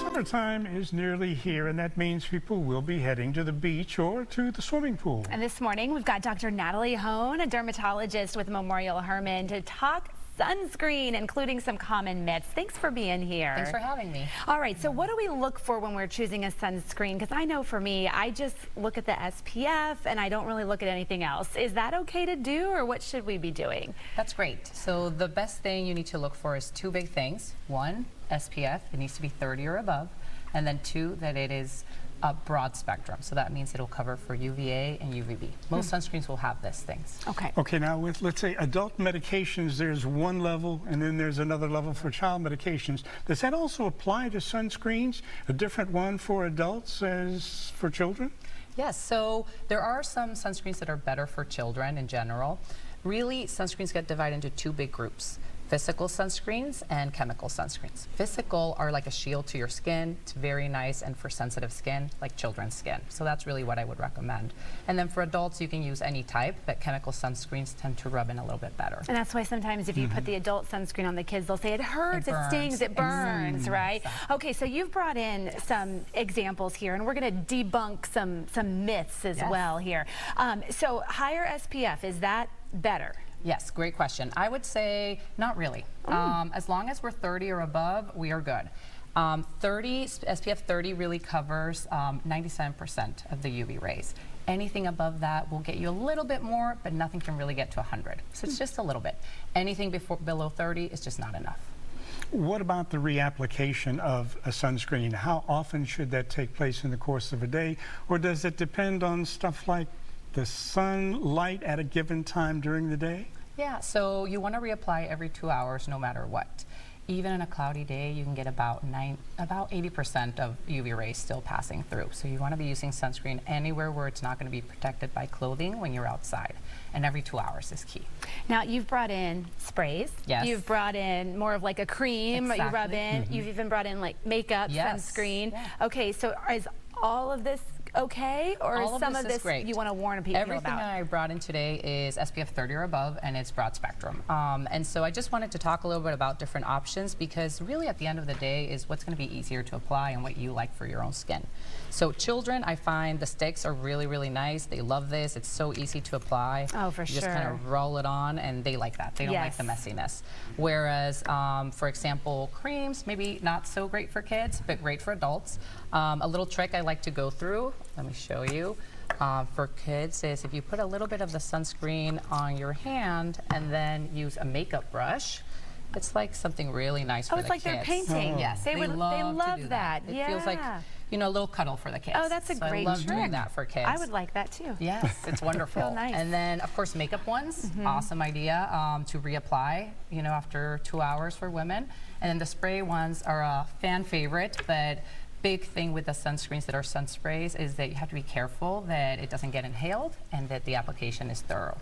Summertime is nearly here, and that means people will be heading to the beach or to the swimming pool. And this morning, we've got Dr. Natalie Hone, a dermatologist with Memorial Hermann, to talk sunscreen, including some common myths. Thanks for being here. Thanks for having me. All right, so what do we look for when we're choosing a sunscreen? Because I know for me, I just look at the SPF and I don't really look at anything else. Is that okay to do, or what should we be doing? That's great. So the best thing you need to look for is two big things. One, SPF, it needs to be 30 or above. And then two, that it is a broad spectrum. So that means it'll cover for UVA and UVB. Most sunscreens will have these things. Okay. Okay, now with, let's say, adult medications, there's one level and then there's another level for child medications. Does that also apply to sunscreens? A different one for adults as for children? Yes, so there are some sunscreens that are better for children in general. Really, sunscreens get divided into two big groups: physical sunscreens and chemical sunscreens. Physical are like a shield to your skin. It's very nice, and for sensitive skin, like children's skin. So that's really what I would recommend. And then for adults, you can use any type, but chemical sunscreens tend to rub in a little bit better. And that's why sometimes if you put the adult sunscreen on the kids, they'll say it hurts, it stings, it burns, right? Exactly. Okay, so you've brought in some examples here, and we're going to debunk some myths as well here. So higher SPF, is that better? Yes, great question. I would say not really. As long as we're 30 or above, we are good. SPF 30 really covers 97% of the UV rays. Anything above that will get you a little bit more, but nothing can really get to 100. So it's just a little bit. Anything below 30 is just not enough. What about the reapplication of a sunscreen? How often should that take place in the course of a day? Or does it depend on stuff like the sunlight at a given time during the day? Yeah, so you want to reapply every 2 hours no matter what. Even in a cloudy day, you can get about 80% of UV rays still passing through. So you want to be using sunscreen anywhere where it's not going to be protected by clothing when you're outside. And every 2 hours is key. Now, you've brought in sprays. Yes. You've brought in more of like a cream you rub in. You've even brought in like makeup, sunscreen. Yeah. Okay, so is all of this okay, or all is some of this great. you want to warn people about? Everything I brought in today is SPF 30 or above, and it's broad spectrum. And so I just wanted to talk a little bit about different options, because really at the end of the day is what's going to be easier to apply and what you like for your own skin. So children, I find the sticks are really, really nice. They love this. It's so easy to apply. Oh, for you sure. Just kind of roll it on, and they like that. They don't like the messiness. Whereas, for example, creams, maybe not so great for kids, but great for adults. A little trick I like to go through, let me show you, for kids is if you put a little bit of the sunscreen on your hand and then use a makeup brush, it's like something really nice for the kids. Oh, it's like they're painting. Yes, they love that. It feels like, you know, a little cuddle for the kids. Oh, that's a great trick. I love doing that for kids. I would like that too. Yes, it's wonderful. Feel nice. And then, of course, makeup ones. Awesome idea to reapply, you know, after 2 hours for women. And then the spray ones are a fan favorite, but big thing with the sunscreens that are sun sprays is that you have to be careful that it doesn't get inhaled and that the application is thorough.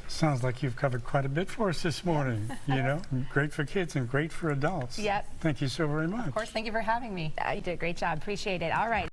Sounds like you've covered quite a bit for us this morning. You know, great for kids and great for adults. Yep. Thank you so very much. Of course, thank you for having me. You did a great job. Appreciate it. All right.